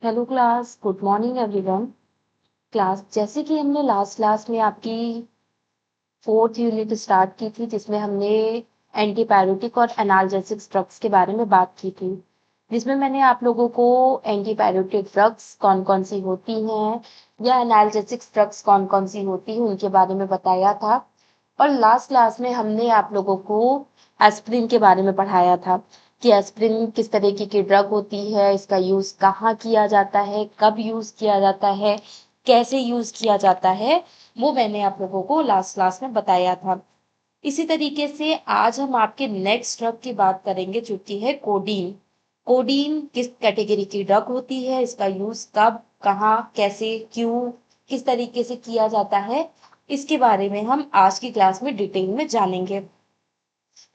Hello class, good morning everyone. Class, जैसे कि हमने लास्ट क्लास में आपकी फोर्थ यूनिट स्टार्ट की थी, जिसमें हमने एंटीबायोटिक और एनाल्जेसिक ड्रग्स के बारे में बात की थी, जिसमें मैंने आप लोगों को एंटीबायोटिक ड्रग्स कौन कौन सी होती हैं या एनाल्जेसिक ड्रग्स कौन कौन सी होती हैं उनके बारे में बताया था। और लास्ट क्लास में हमने आप लोगों को एस्प्रिन के बारे में पढ़ाया था कि एस्प्रिन किस तरीके की ड्रग होती है, इसका यूज कहाँ किया जाता है, कब यूज किया जाता है, कैसे यूज किया जाता है, वो मैंने आप लोगों को लास्ट क्लास में बताया था। इसी तरीके से आज हम आपके नेक्स्ट ड्रग की बात करेंगे, जो कि है कोडीन। कोडीन किस कैटेगरी की ड्रग होती है, इसका यूज कब, कहाँ, कैसे, क्यों, किस तरीके से किया जाता है, इसके बारे में हम आज की क्लास में डिटेल में जानेंगे।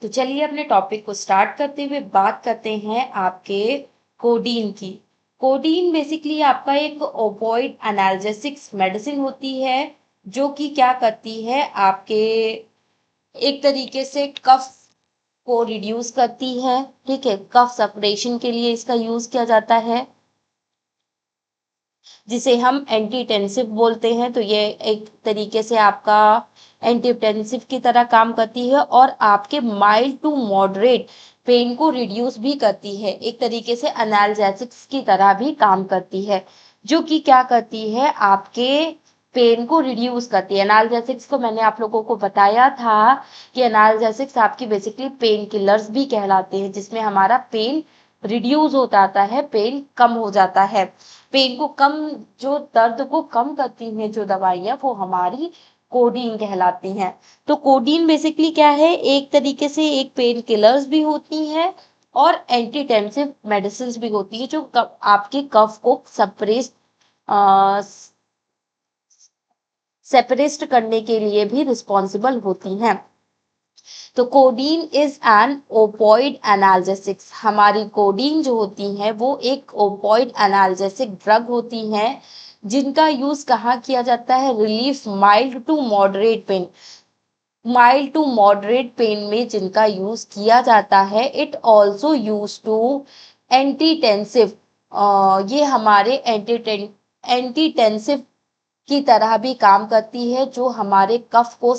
तो चलिए अपने टॉपिक को स्टार्ट करते हुए बात करते हैं आपके कोडीन की। कोडीन बेसिकली आपका एक ओपियोइड एनाल्जेसिक्स मेडिसिन होती है, जो कि क्या करती है, आपके एक तरीके से कफ को रिड्यूस करती है। ठीक है, कफ सपरेशन के लिए इसका यूज किया जाता है, जिसे हम एंटीटेंसिव बोलते हैं। तो ये एक तरीके से आपका एंटीटेंसिव की तरह काम करती है और आपके माइल्ड टू मॉडरेट पेन को रिड्यूस भी करती है, एक तरीके से एनाल्जेसिक्स की तरह भी काम करती है, जो कि क्या करती है, आपके पेन को रिड्यूस करती है। एनाल्जेसिक्स को मैंने आप लोगों को बताया था कि एनाल्जेसिक्स आपकी बेसिकली पेन किलर्स भी कहलाते हैं, जिसमें हमारा पेन रिड्यूस हो जाता है, पेन कम हो जाता है। पेन को कम, जो दर्द को कम करती हैं जो दवाइयां, वो हमारी कोडीन कहलाती हैं। तो कोडीन बेसिकली क्या है, एक तरीके से एक पेन किलर्स भी होती हैं और एंटीटेंसिव मेडिसिन भी होती है, जो आपके कफ को सेपरेस्ट करने के लिए भी रिस्पॉन्सिबल होती हैं। तो codeine is an opioid analgesics. हमारी कोडीन जो होती है वो एक ओपॉइड एनाल्जेसिक ड्रग होती हैं, जिनका यूज कहाँ किया जाता है, relief mild to moderate pain. Mild to moderate pain में जिनका यूज किया जाता है, it also use to antitussive. ये हमारे एंटीटेंसिव की तरह भी काम करती है, जो हमारे कफ को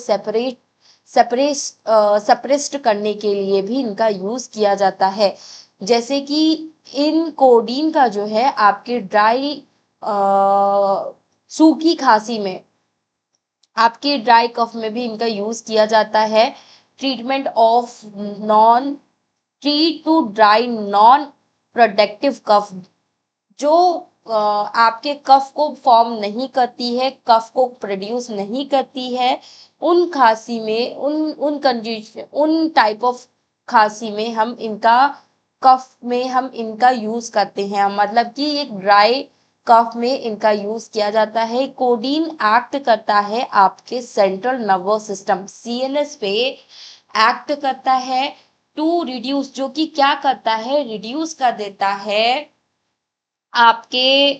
सप्रेस्ट करने के लिए भी इनका यूज किया जाता है। जैसे कि इन कोडीन का जो है आपके सूखी खांसी में, आपके ड्राई कफ में भी इनका यूज किया जाता है। Treatment of non treat to dry non productive cough, जो आपके कफ को फॉर्म नहीं करती है, कफ को प्रोड्यूस नहीं करती है, उन खांसी में, उन कंडीशन, उन टाइप ऑफ खांसी में हम इनका, कफ में हम इनका यूज करते हैं, मतलब कि एक ड्राई कफ में इनका यूज किया जाता है। कोडीन एक्ट करता है आपके सेंट्रल नर्वस सिस्टम, सीएनएस पे एक्ट करता है टू रिड्यूस, जो कि क्या करता है, रिड्यूस कर देता है आपके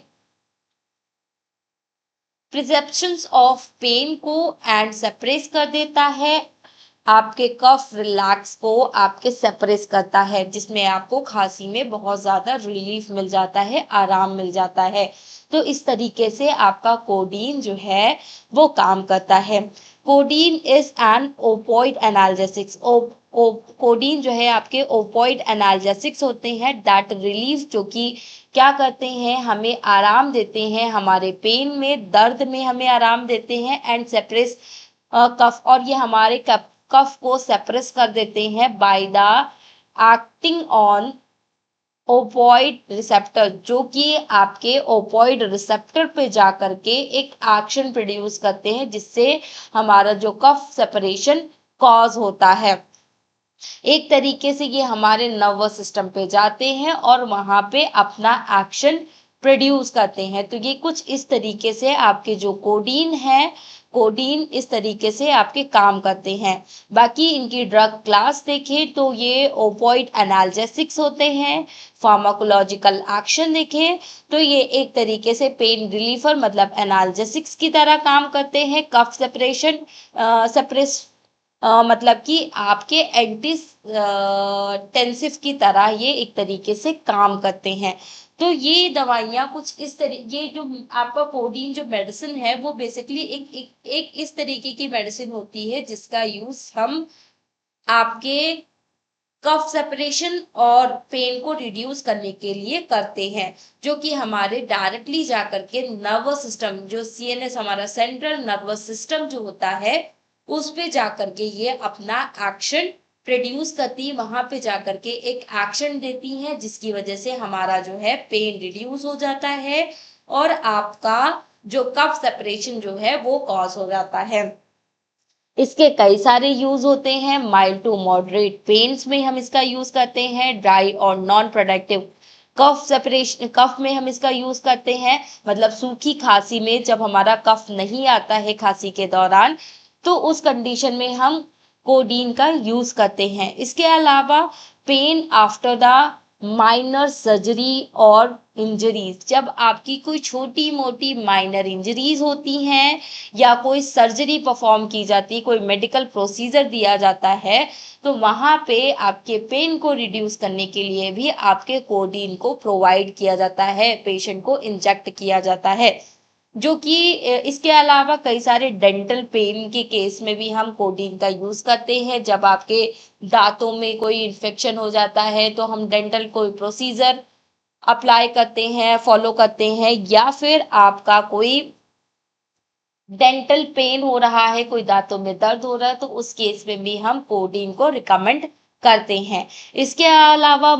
परसेप्शंस ऑफ पेन को एंड सेपरेस कर देता है, आपके कफ रिलैक्स को आपके सेपरेस करता है, जिसमें आपको खांसी में बहुत ज्यादा रिलीफ मिल जाता है, आराम मिल जाता है। तो इस तरीके से आपका कोडीन जो है वो काम करता है। Codeine is an opioid analgesics. Codeine जो है आपके ओपॉइड एनाल्जेसिक्स होते हैं, दैट रिलीफ, जो कि क्या करते हैं, हमें आराम देते हैं, हमारे पेन में, दर्द में हमें आराम देते हैं, एंड सेपरेस कफ, और ये हमारे कफ को सेपरेस कर देते हैं by the acting on opioid receptor, जो कि आपके ओपॉइड रिसेप्टर पे जा करके एक एक्शन प्रोड्यूस करते हैं, जिससे हमारा जो कफ सेपरेशन कॉज होता है। एक तरीके से ये हमारे नर्वस सिस्टम पे जाते हैं और वहां पे अपना एक्शन प्रोड्यूस करते हैं। तो ये कुछ इस तरीके से आपके जो कोडीन है, कोडीन इस तरीके से आपके काम करते हैं। बाकी इनकी ड्रग क्लास देखें तो ये ओपॉइड एनाल्जेसिक्स होते हैं। फार्माकोलॉजिकल एक्शन देखें तो ये एक तरीके से पेन रिलीफर, मतलब एनाल्जेसिक्स की तरह काम करते हैं। कफ सेपरेशन सेपरेस मतलब कि आपके एंटी टेंसिव की तरह ये एक तरीके से काम करते हैं। तो ये दवाइयाँ कुछ इस तरह, ये जो आपका कोडीन जो मेडिसिन है वो बेसिकली एक इस तरीके की मेडिसिन होती है जिसका यूज हम आपके कफ सेपरेशन और पेन को रिड्यूस करने के लिए करते हैं, जो कि हमारे डायरेक्टली जाकर के नर्वस सिस्टम, जो सीएनएस हमारा सेंट्रल नर्वस सिस्टम जो होता है, उस पे जाकर के ये अपना एक्शन प्रोड्यूस करती है, वहां पे जाकर के एक एक्शन देती है जिसकी वजह से हमारा जो है पेन रिड्यूस हो जाता है और आपका जो कफ सेपरेशन जो है वो कॉज हो जाता है। इसके कई सारे यूज होते हैं। माइल्ड टू मॉडरेट पेन्स में हम इसका यूज करते हैं। ड्राई और नॉन प्रोडक्टिव कफ सेपरेशन, कफ में हम इसका यूज करते हैं, मतलब सूखी खांसी में जब हमारा कफ नहीं आता है खांसी के दौरान, तो उस कंडीशन में हम कोडीन का यूज करते हैं। इसके अलावा pen after the minor surgery और इंजरीज, जब आपकी कोई छोटी मोटी माइनर इंजरीज होती हैं या कोई सर्जरी परफॉर्म की जाती है, कोई मेडिकल प्रोसीजर दिया जाता है, तो वहां पे आपके पेन को रिड्यूस करने के लिए भी आपके कोडीन को प्रोवाइड किया जाता है, पेशेंट को इंजेक्ट किया जाता है। जो कि इसके अलावा कई सारे डेंटल पेन के केस में भी हम कोडीन का यूज करते हैं। जब आपके दांतों में कोई इन्फेक्शन हो जाता है तो हम डेंटल कोई प्रोसीजर अप्लाई करते हैं, फॉलो करते हैं, या फिर आपका कोई डेंटल पेन हो रहा है, कोई दांतों में दर्द हो रहा है, तो उस केस में भी हम कोडीन को रिकमेंड करते हैं। इसके अलावा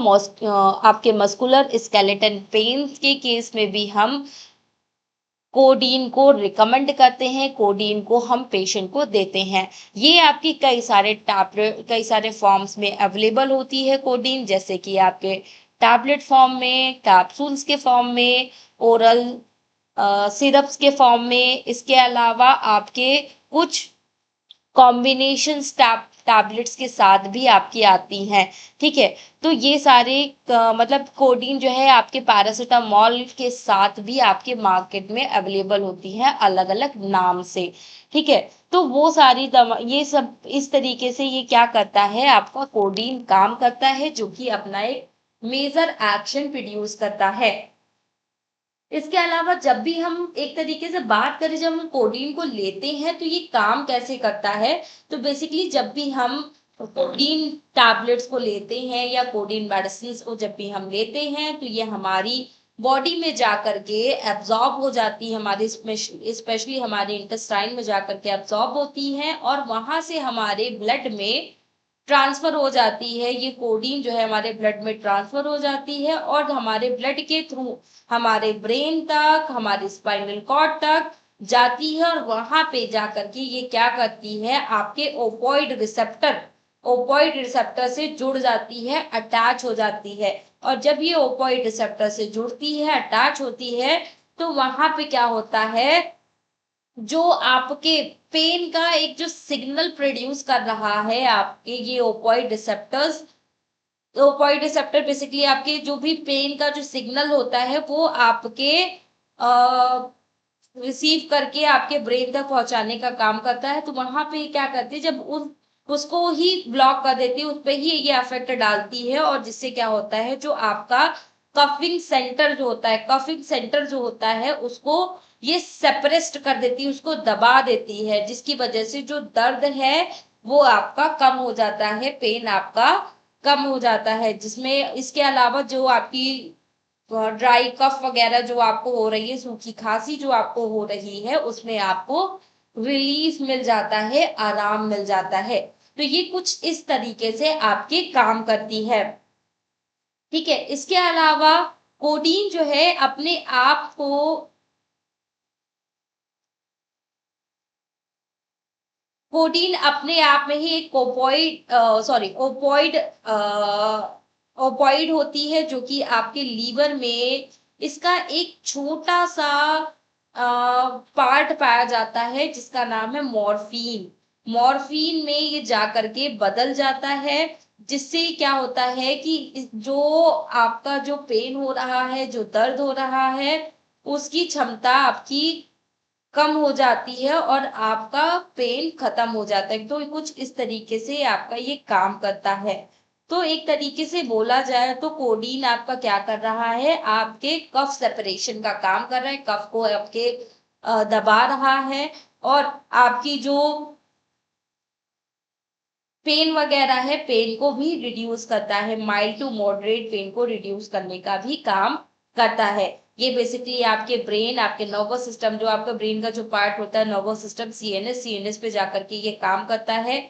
आपके मस्कुलर स्केलेटन पेन के केस में भी हम कोडीन को रिकमेंड करते हैं, कोडीन को हम पेशेंट को देते हैं। ये आपकी कई सारे टैबलेट, कई सारे फॉर्म्स में अवेलेबल होती है कोडीन, जैसे कि आपके टैबलेट फॉर्म में, कैप्सूल्स के फॉर्म में, ओरल सिरप्स के फॉर्म में। इसके अलावा आपके कुछ कॉम्बिनेशन टैबलेट्स के साथ भी आपकी आती हैं। ठीक है, तो ये सारे मतलब कोडीन जो है आपके पैरासीटामोल के साथ भी आपके मार्केट में अवेलेबल होती है अलग अलग नाम से। ठीक है, तो वो सारी दवा, ये सब इस तरीके से ये क्या करता है, आपका कोडीन काम करता है, जो कि अपना एक मेजर एक्शन प्रोड्यूस करता है। इसके अलावा जब भी हम एक तरीके से बात करें, जब हम कोडीन को लेते हैं तो ये काम कैसे करता है, तो बेसिकली जब भी हम कोडीन टैबलेट्स को लेते हैं या कोडीन मेडिसिन को जब भी हम लेते हैं तो ये हमारी बॉडी में जाकर के एब्जॉर्ब हो जाती है, हमारे स्पेशली हमारे इंटेस्टाइन में जाकर के एब्जॉर्ब होती है और वहां से हमारे ब्लड में ट्रांसफर हो जाती है। ये कोडीन जो है हमारे ब्लड में ट्रांसफर हो जाती है और हमारे ब्लड के थ्रू हमारे ब्रेन तक, हमारे स्पाइनल कॉर्ड तक जाती है और वहां पे जाकर के ये क्या करती है, आपके ओपॉइड रिसेप्टर से जुड़ जाती है, अटैच हो जाती है। और जब ये ओपॉइड रिसेप्टर से जुड़ती है, अटैच होती है, तो वहां पे क्या होता है, जो आपके पेन का एक जो सिग्नल प्रोड्यूस कर रहा है, आपके ये ओपॉइड रिसेप्टर बेसिकली आपके जो भी पेन का जो सिग्नल होता है वो आपके रिसीव करके आपके ब्रेन तक पहुंचाने का काम करता है। तो वहां पे क्या करती है, जब उसको ही ब्लॉक कर देती है, उस पे ही ये इफेक्ट डालती है और जिससे क्या होता है, जो आपका कफिंग सेंटर जो होता है उसको ये सेपरेस्ट कर देती है, उसको दबा देती है, जिसकी वजह से जो दर्द है वो आपका कम हो जाता है, पेन आपका कम हो जाता है। जिसमें इसके अलावा जो आपकी ड्राई कफ वगैरह जो आपको हो रही है, सूखी खांसी जो आपको हो रही है, उसमें आपको रिलीफ मिल जाता है, आराम मिल जाता है। तो ये कुछ इस तरीके से आपके काम करती है। ठीक है, इसके अलावा कोडीन जो है अपने आप को कोडीन अपने आप में ही एक ओपॉइड होती है, जो कि आपके लीवर में इसका एक छोटा सा पार्ट पाया जाता है जिसका नाम है मॉर्फिन। मॉर्फिन में ये जाकर के बदल जाता है, जिससे क्या होता है कि जो आपका जो पेन हो रहा है, जो दर्द हो रहा है, उसकी क्षमता आपकी कम हो जाती है और आपका पेन खत्म हो जाता है। तो कुछ इस तरीके से आपका ये काम करता है। तो एक तरीके से बोला जाए तो कोडीन आपका क्या कर रहा है, आपके कफ सेपरेशन का काम कर रहा है, कफ को आपके दबा रहा है और आपकी जो पेन वगैरह है, पेन को भी रिड्यूस करता है, माइल्ड टू मॉडरेट पेन को रिड्यूस करने का भी काम करता है। ये बेसिकली आपके ब्रेन, आपके नर्वस सिस्टम, जो आपका ब्रेन का जो पार्ट होता है नर्वस सिस्टम, सीएनएस पे जाकर के ये काम करता है।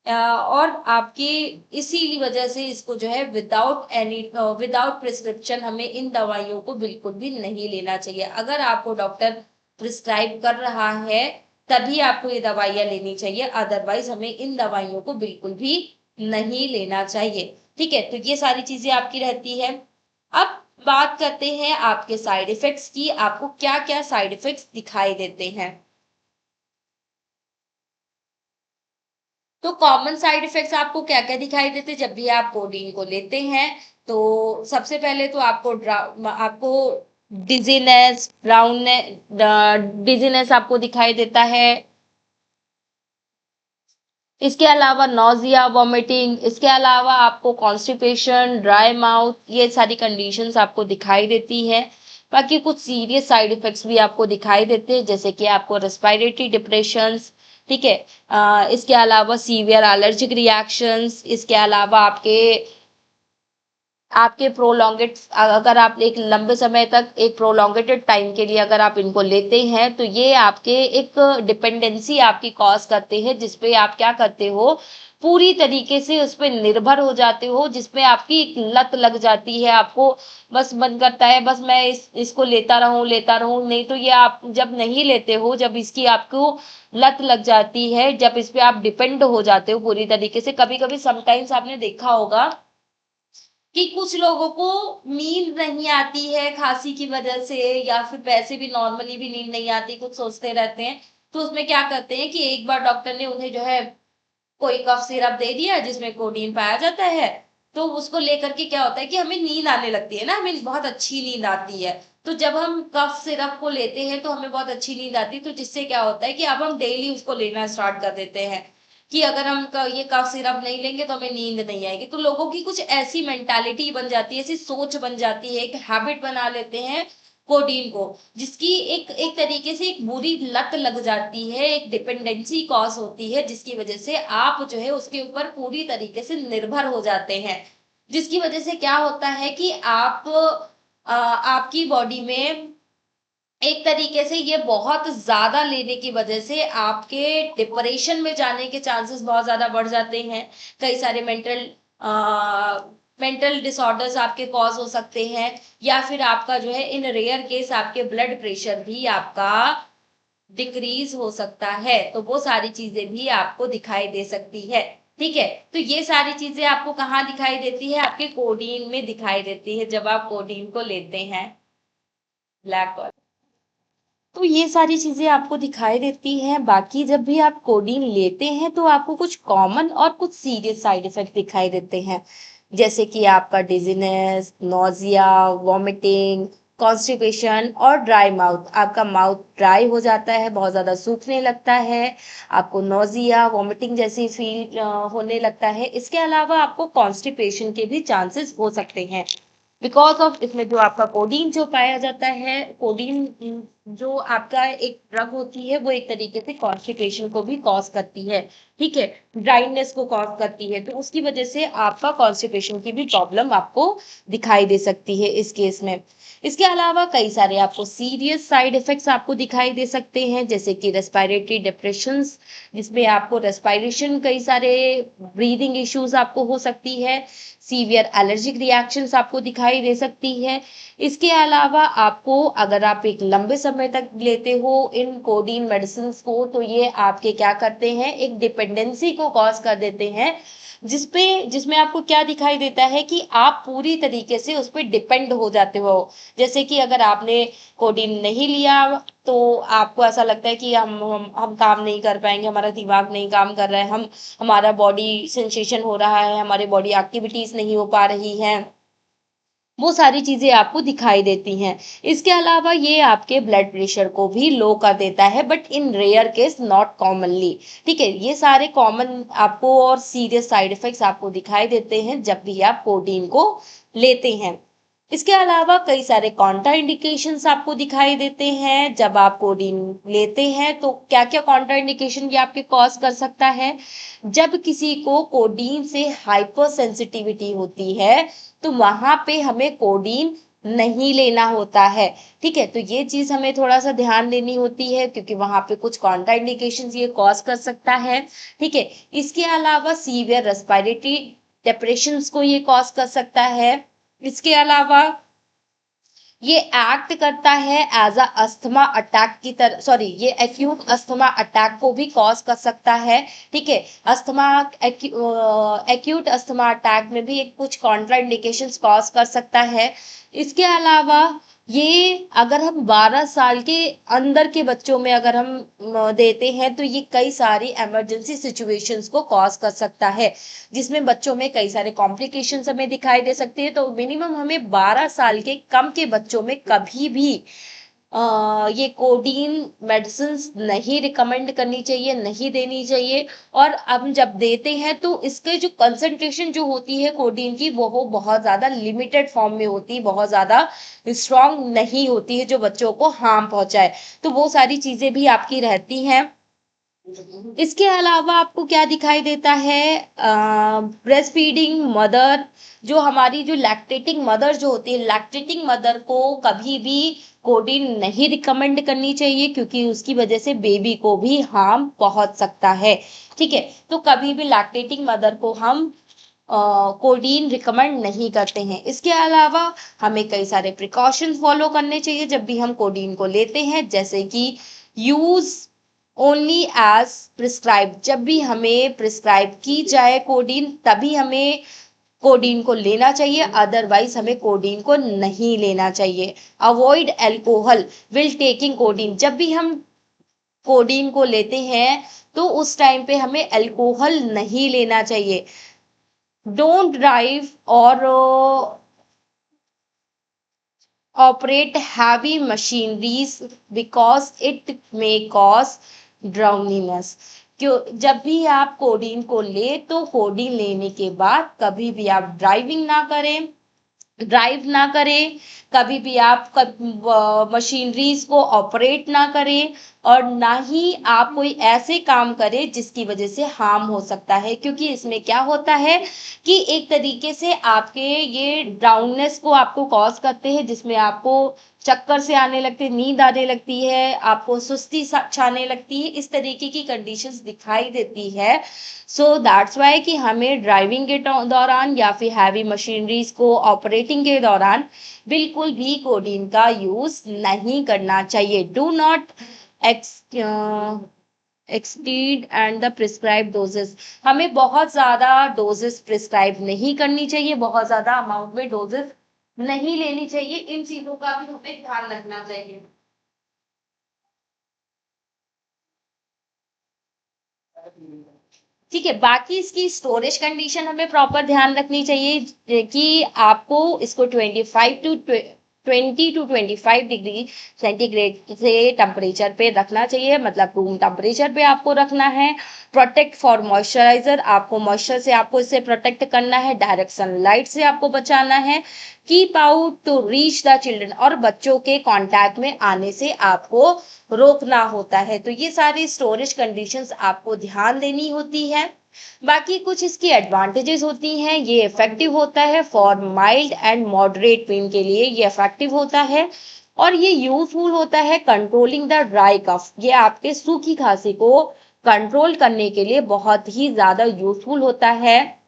और आपकी इसी वजह से इसको जो है विदाउट प्रिस्क्रिप्शन हमें इन दवाइयों को बिल्कुल भी नहीं लेना चाहिए। अगर आपको डॉक्टर प्रिस्क्राइब कर रहा है तभी आपको ये दवाइयाँ लेनी चाहिए, अदरवाइज हमें इन दवाइयों को बिल्कुल भी नहीं लेना चाहिए। ठीक है, तो ये सारी चीजें आपकी रहती है। अब बात करते हैं आपके साइड इफेक्ट्स की, आपको क्या क्या साइड इफेक्ट्स दिखाई देते हैं। तो कॉमन साइड इफेक्ट्स आपको क्या क्या दिखाई देते हैं जब भी आप कोडीन को लेते हैं। तो सबसे पहले तो आपको डिजीनेस, डिजीनेस आपको दिखाई देता है। इसके अलावा नोजिया, वॉमिटिंग, इसके अलावा आपको कॉन्स्टिपेशन, ड्राई माउथ, ये सारी कंडीशंस आपको दिखाई देती है। बाकी कुछ सीरियस साइड इफेक्ट्स भी आपको दिखाई देते हैं, जैसे कि आपको रेस्पिरेटरी डिप्रेशंस, ठीक है। इसके अलावा सीवियर एलर्जिक रिएक्शंस, इसके अलावा आपके आपके प्रोलॉन्गेट, अगर आप एक लंबे समय तक एक प्रोलॉन्गेटेड टाइम के लिए अगर आप इनको लेते हैं तो ये आपके एक डिपेंडेंसी आपकी कॉज करते हैं, जिसपे आप क्या करते हो, पूरी तरीके से उस पर निर्भर हो जाते हो, जिसपे आपकी एक लत लग जाती है। आपको बस मन करता है बस मैं इसको लेता रहूं, नहीं तो ये आप जब नहीं लेते हो, जब इसकी आपको लत लग जाती है, जब इस पे आप डिपेंड हो जाते हो पूरी तरीके से, कभी कभी समटाइम्स आपने देखा होगा कि कुछ लोगों को नींद नहीं आती है खांसी की वजह से, या फिर वैसे भी नॉर्मली भी नींद नहीं आती, कुछ सोचते रहते हैं। तो उसमें क्या करते हैं कि एक बार डॉक्टर ने उन्हें जो है कोई कफ सिरप दे दिया जिसमें कोडीन पाया जाता है, तो उसको लेकर के क्या होता है कि हमें नींद आने लगती है ना, हमें बहुत अच्छी नींद आती है। तो जब हम कफ सिरप को लेते हैं तो हमें बहुत अच्छी नींद आती है, तो जिससे क्या होता है कि अब हम डेली उसको लेना स्टार्ट कर देते हैं कि अगर हम ये कफ सिरप नहीं लेंगे तो हमें नींद नहीं आएगी। तो लोगों की कुछ ऐसी मेंटालिटी बन जाती है, ऐसी सोच बन जाती है, एक हैबिट बना लेते हैं कोडीन को, जिसकी एक एक तरीके से एक बुरी लत लग जाती है, एक डिपेंडेंसी कॉज होती है, जिसकी वजह से आप जो है उसके ऊपर पूरी तरीके से निर्भर हो जाते हैं। जिसकी वजह से क्या होता है कि आपकी बॉडी में एक तरीके से ये बहुत ज्यादा लेने की वजह से आपके डिप्रेशन में जाने के चांसेस बहुत ज्यादा बढ़ जाते हैं। कई सारे मेंटल डिसऑर्डर्स आपके कॉज हो सकते हैं, या फिर आपका जो है इन रेयर केस आपके ब्लड प्रेशर भी आपका डिक्रीज हो सकता है। तो वो सारी चीजें भी आपको दिखाई दे सकती है। ठीक है, तो ये सारी चीजें आपको कहाँ दिखाई देती है, आपके कोडीन में दिखाई देती है जब आप कोडीन को लेते हैं। ब्लैक, तो ये सारी चीजें आपको दिखाई देती हैं। बाकी जब भी आप कोडीन लेते हैं तो आपको कुछ कॉमन और कुछ सीरियस साइड इफेक्ट दिखाई देते हैं, जैसे कि आपका डिजीनेस, नोजिया, वॉमिटिंग, कॉन्स्टिपेशन और ड्राई माउथ। आपका माउथ ड्राई हो जाता है, बहुत ज्यादा सूखने लगता है, आपको नोजिया, वॉमिटिंग जैसी फील होने लगता है। इसके अलावा आपको कॉन्स्टिपेशन के भी चांसेस हो सकते हैं, बिकॉज ऑफ इसमें जो आपका कोडीन जो पाया जाता है, कोडीन जो आपका एक ड्रग होती है, वो एक तरीके से कॉन्स्टिपेशन को भी कॉज करती है। ठीक है, ड्राइनेस को कॉज करती है, तो उसकी वजह से आपका कॉन्स्टिपेशन की भी प्रॉब्लम आपको दिखाई दे सकती है इस केस में। इसके अलावा कई सारे आपको सीरियस साइड इफेक्ट्स आपको दिखाई दे सकते हैं, जैसे कि रेस्पिरेटरी डिप्रेशंस, जिसमें आपको रेस्पिरेशन, कई सारे ब्रीदिंग इश्यूज आपको हो सकती है, सीवियर एलर्जिक रिएक्शंस आपको दिखाई दे सकती है। इसके अलावा आपको, अगर आप एक लंबे समय तक लेते हो इन कोडीन मेडिसिन को, तो ये आपके क्या करते हैं, एक डिपेंडेंसी को कॉज कर देते हैं, जिसमें आपको क्या दिखाई देता है कि आप पूरी तरीके से उस पर डिपेंड हो जाते हो। जैसे कि अगर आपने कोडीन नहीं लिया तो आपको ऐसा लगता है कि हम काम नहीं कर पाएंगे, हमारा दिमाग नहीं काम कर रहा है, हमारा बॉडी सेंसेशन हो रहा है, हमारी बॉडी एक्टिविटीज नहीं हो पा रही हैं, वो सारी चीजें आपको दिखाई देती हैं। इसके अलावा ये आपके ब्लड प्रेशर को भी लो कर देता है, but in rare case, not commonly. ठीक है, ये सारे कॉमन आपको और सीरियस साइड इफेक्ट्स आपको दिखाई देते हैं जब भी आप कोडीन को लेते हैं। इसके अलावा कई सारे कॉन्ट्रा इंडिकेशंस आपको दिखाई देते हैं जब आप कोडीन लेते हैं। तो क्या क्या कॉन्ट्रा इंडिकेशन ये आपके कॉज कर सकता है? जब किसी को कोडीन से हाइपर सेंसिटिविटी होती है तो वहां पे हमें कोडीन नहीं लेना होता है। ठीक है, तो ये चीज हमें थोड़ा सा ध्यान देनी होती है क्योंकि वहां पे कुछ कॉन्ट्रा इंडिकेशन ये कॉज कर सकता है। ठीक है, इसके अलावा सीवियर रेस्पिरेटरी डिप्रेशन को ये कॉज कर सकता है। इसके अलावा ये एक्ट करता है एज अ अस्थमा अटैक की तरह, सॉरी, ये एक्यूट अस्थमा अटैक को भी कॉज कर सकता है। ठीक है, अस्थमा एक्यूट अस्थमा अटैक में भी एक कुछ कॉन्ट्रा इंडिकेशंस कॉज कर सकता है। इसके अलावा ये अगर हम 12 साल के अंदर के बच्चों में अगर हम देते हैं तो ये कई सारी इमरजेंसी सिचुएशंस को कॉज कर सकता है, जिसमें बच्चों में कई सारे कॉम्प्लिकेशंस हमें दिखाई दे सकते हैं। तो मिनिमम हमें 12 साल के कम के बच्चों में कभी भी ये कोडीन मेडिसिन नहीं रिकमेंड करनी चाहिए, नहीं देनी चाहिए। और हम जब देते हैं तो इसके जो कंसंट्रेशन जो होती है कोडीन की वो बहुत ज्यादा लिमिटेड फॉर्म में होती है, बहुत ज्यादा स्ट्रांग नहीं होती है जो बच्चों को हार्म पहुंचाए। तो वो सारी चीजें भी आपकी रहती हैं। इसके अलावा आपको क्या दिखाई देता है? ब्रेस्ट फीडिंग मदर, जो हमारी जो लैक्टेटिंग मदर जो होती है, लैक्टेटिंग मदर को कभी भी कोडीन नहीं रिकमेंड करनी चाहिए क्योंकि उसकी वजह से बेबी को भी हार्म पहुंच सकता है। ठीक है, तो कभी भी लैक्टेटिंग मदर को हम कोडीन रिकमेंड नहीं करते हैं। इसके अलावा हमें कई सारे प्रिकॉशंस फॉलो करने चाहिए जब भी हम कोडीन को लेते हैं, जैसे कि यूज ओनली एज प्रिस्क्राइब। जब भी हमें प्रिस्क्राइब की जाए कोडीन तभी हमें कोडीन को लेना चाहिए, अदरवाइज हमें कोडीन को नहीं लेना चाहिए। Avoid alcohol will taking codeine. जब भी हम कोडीन को लेते हैं तो उस टाइम पे हमें अल्कोहल नहीं लेना चाहिए। डोंट ड्राइव और operate heavy machineries because it may cause drowniness। क्यों? जब भी आप कोडीन को ले तो कोडीन लेने के बाद कभी भी आप ड्राइव ना करें, कभी भी आप मशीनरीज को ऑपरेट ना करें, और ना ही आप कोई ऐसे काम करें जिसकी वजह से हार्म हो सकता है। क्योंकि इसमें क्या होता है कि एक तरीके से आपके ये ड्राउननेस को आपको कॉज करते हैं, जिसमें आपको चक्कर से आने लगते, नींद आने लगती है, आपको सुस्ती छाने लगती है, इस तरीके की कंडीशंस दिखाई देती है। सो दैट्स वाई कि हमें ड्राइविंग के दौरान या फिर हैवी मशीनरीज को ऑपरेटिंग के दौरान बिल्कुल भी कोडीन का यूज नहीं करना चाहिए। Do not exceed and the prescribe doses. हमें बहुत ज्यादा डोजेस प्रिस्क्राइब नहीं करनी चाहिए, बहुत ज्यादा अमाउंट में डोजेस नहीं लेनी चाहिए। इन चीजों का भी हमें ध्यान रखना चाहिए। ठीक है, बाकी इसकी स्टोरेज कंडीशन हमें प्रॉपर ध्यान रखनी चाहिए कि आपको इसको 20 to 25 डिग्री सेंटीग्रेड से टेम्परेचर पे रखना चाहिए, मतलब रूम टेम्परेचर पे आपको रखना है। प्रोटेक्ट फॉर मॉइस्चराइजर, आपको मॉइस्चर से आपको इससे प्रोटेक्ट करना है, डायरेक्ट सनलाइट से आपको बचाना है। Keep out to reach the children, और बच्चों के कांटेक्ट में आने से आपको रोकना होता है। तो ये सारी स्टोरेज कंडीशंस आपको ध्यान देनी होती है। बाकी कुछ इसकी एडवांटेजेस होती हैं। ये इफेक्टिव होता है for mild and moderate pen के लिए, ये इफेक्टिव होता है। और ये यूजफुल होता है कंट्रोलिंग द ड्राई कफ, ये आपके सूखी खांसी को कंट्रोल करने के लिए बहुत ही ज्यादा यूजफुल होता है।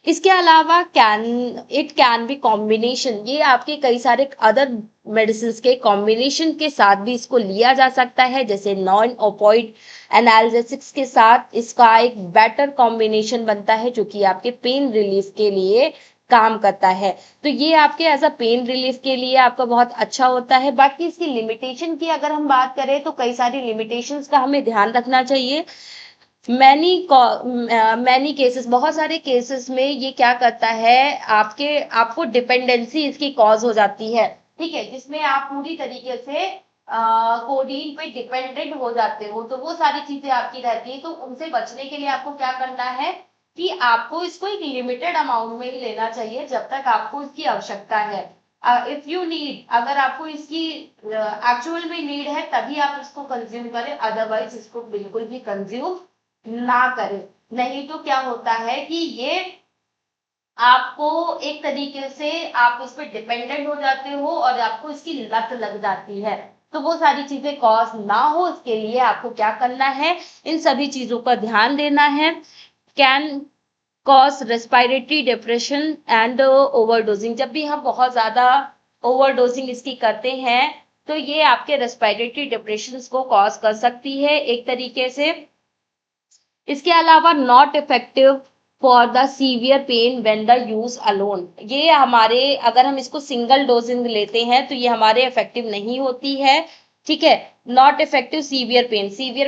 इसके अलावा कैन बी कॉम्बिनेशन, ये आपके कई सारे अदर मेडिसिन के कॉम्बिनेशन के साथ भी इसको लिया जा सकता है, जैसे नॉन ओपोइड एनाल्जेसिक्स के साथ इसका एक बेटर कॉम्बिनेशन बनता है जो कि आपके पेन रिलीफ के लिए काम करता है। तो ये आपके एज अ पेन रिलीफ के लिए आपका बहुत अच्छा होता है। बाकी इसकी लिमिटेशन की अगर हम बात करें तो कई सारी लिमिटेशंस का हमें ध्यान रखना चाहिए। मैनी केसेस, बहुत सारे केसेस में ये क्या करता है, आपको डिपेंडेंसी इसकी कॉज हो जाती है, ठीक है, जिसमें आप पूरी तरीके से कोडीन पे डिपेंडेंट हो जाते हो, तो वो सारी चीजें आपकी रहती है। तो उनसे बचने के लिए आपको क्या करना है कि आपको इसको एक लिमिटेड अमाउंट में ही लेना चाहिए जब तक आपको इसकी आवश्यकता है। इफ यू नीड, अगर आपको इसकी एक्चुअल में नीड है तभी आप इसको कंज्यूम करें, अदरवाइज इसको बिल्कुल भी कंज्यूम ना करें। नहीं तो क्या होता है कि ये आपको एक तरीके से आप इस पर डिपेंडेंट हो जाते हो और आपको इसकी लत लग जाती है। तो वो सारी चीजें कॉज ना हो, इसके लिए आपको क्या करना है, इन सभी चीजों का ध्यान देना है। Can cause respiratory depression and overdosing, जब भी हम बहुत ज्यादा ओवरडोजिंग इसकी करते हैं तो ये आपके रेस्पिरेटरी डिप्रेशन को कॉज कर सकती है एक तरीके से। इसके अलावा not effective for the severe pain when the use alone, ये हमारे, अगर हम इसको सिंगल डोजिंग लेते हैं तो ये हमारे इफेक्टिव नहीं होती है, ठीक है। नॉट इफेक्टिव सीवियर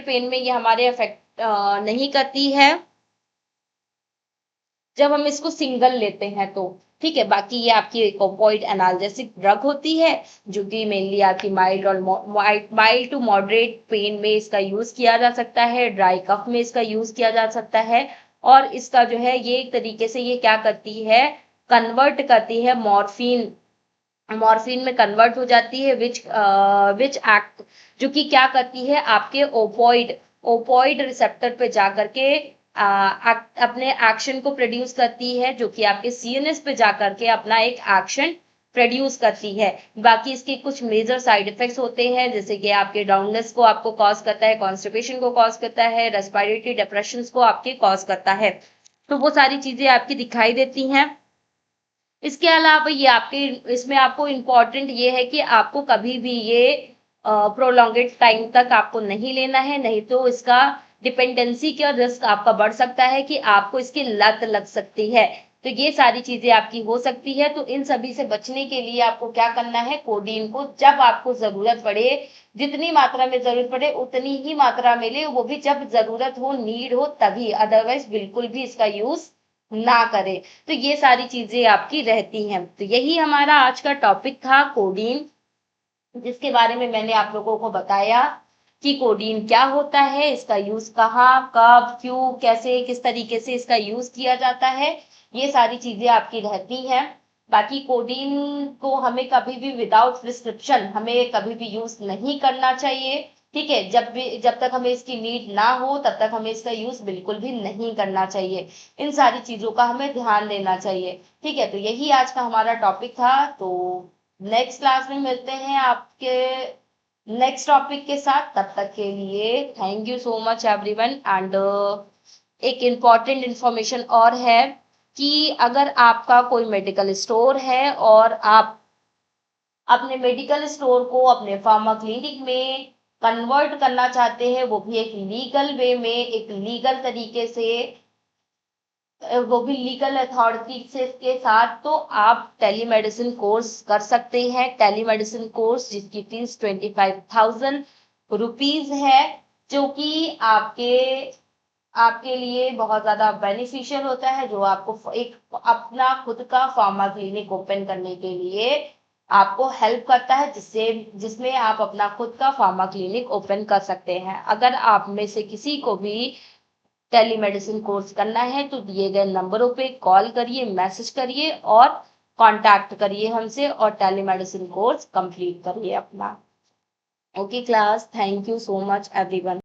पेन में ये हमारे इफेक्ट नहीं करती है जब हम इसको सिंगल लेते हैं तो, ठीक है। बाकी ये आपकी ओपोइड एनाल्जेसिक ड्रग होती है जो कि मेनली आपकी माइल्ड और माइल्ड टू मॉडरेट पेन में इसका यूज किया जा सकता है, ड्राई कफ में इसका यूज किया जा सकता है। और इसका जो है ये एक तरीके से ये क्या करती है, कन्वर्ट करती है मॉर्फिन में कन्वर्ट हो जाती है, विच एक्ट, जो कि क्या करती है आपके ओपोइड रिसेप्टर पे जाकर के अपने एक्शन को प्रोड्यूस करती है, जो कि आपके सीएनएस पे जाकर के अपना एक एक्शन प्रोड्यूस करती है। बाकी इसके कुछ मेजर साइड इफेक्ट्स होते हैं, जैसे कि आपके डाउननेस को आपको कॉज करता है, कॉन्स्टिपेशन को कॉज करता है, रेस्पिरेटरी डिप्रेशन को आपके कॉज करता है। तो वो सारी चीजें आपकी दिखाई देती हैं। इसके अलावा ये आपके, इसमें आपको इम्पोर्टेंट ये है कि आपको कभी भी ये प्रोलॉन्गेड टाइम तक आपको नहीं लेना है, नहीं तो इसका डिपेंडेंसी का रिस्क आपका बढ़ सकता है कि आपको इसकी लत लग सकती है। तो ये सारी चीजें आपकी हो सकती है। तो इन सभी से बचने के लिए आपको क्या करना है, कोडीन को जब आपको जरूरत पड़े, जितनी मात्रा में जरूरत पड़े उतनी ही मात्रा में ले, वो भी जब जरूरत हो, नीड हो तभी, अदरवाइज बिल्कुल भी इसका यूज ना करें। तो ये सारी चीजें आपकी रहती हैं। तो यही हमारा आज का टॉपिक था, कोडीन, जिसके बारे में मैंने आप लोगों को बताया कि कोडीन क्या होता है, इसका यूज कहाँ, कब, क्यों, कैसे, किस तरीके से इसका यूज किया जाता है, ये सारी चीजें आपकी रहती हैं। बाकी कोडीन को हमें कभी भी विदाउट प्रिस्क्रिप्शन हमें कभी भी यूज नहीं करना चाहिए, ठीक है। जब तक हमें इसकी नीड ना हो तब तक हमें इसका यूज बिल्कुल भी नहीं करना चाहिए। इन सारी चीजों का हमें ध्यान देना चाहिए, ठीक है। तो यही आज का हमारा टॉपिक था। तो नेक्स्ट क्लास में मिलते हैं आपके नेक्स्ट टॉपिक के साथ। तब तक के लिए thank you so much everyone. And एक इम्पॉर्टेंट इंफॉर्मेशन और है कि अगर आपका कोई मेडिकल स्टोर है और आप अपने मेडिकल स्टोर को अपने फार्मा क्लिनिक में कन्वर्ट करना चाहते हैं, वो भी एक लीगल वे में, एक लीगल तरीके से, वो भी लीगल अथॉरिटी से के साथ, तो आप टेलीमेडिसिन कोर्स कर सकते हैं। टेलीमेडिसिन कोर्स जिसकी फीस 25,000 रुपीज है, जो कि आपके आपके लिए बहुत ज्यादा बेनिफिशियल होता है, जो आपको एक अपना खुद का फार्मा क्लिनिक ओपन करने के लिए आपको हेल्प करता है, जिसमें आप अपना खुद का फार्मा क्लिनिक ओपन कर सकते हैं। अगर आप में से किसी को भी टेलीमेडिसिन कोर्स करना है तो दिए गए नंबरों पे कॉल करिए, मैसेज करिए और कांटेक्ट करिए हमसे, और टेलीमेडिसिन कोर्स कंप्लीट करिए अपना। Okay class, thank you so much everyone.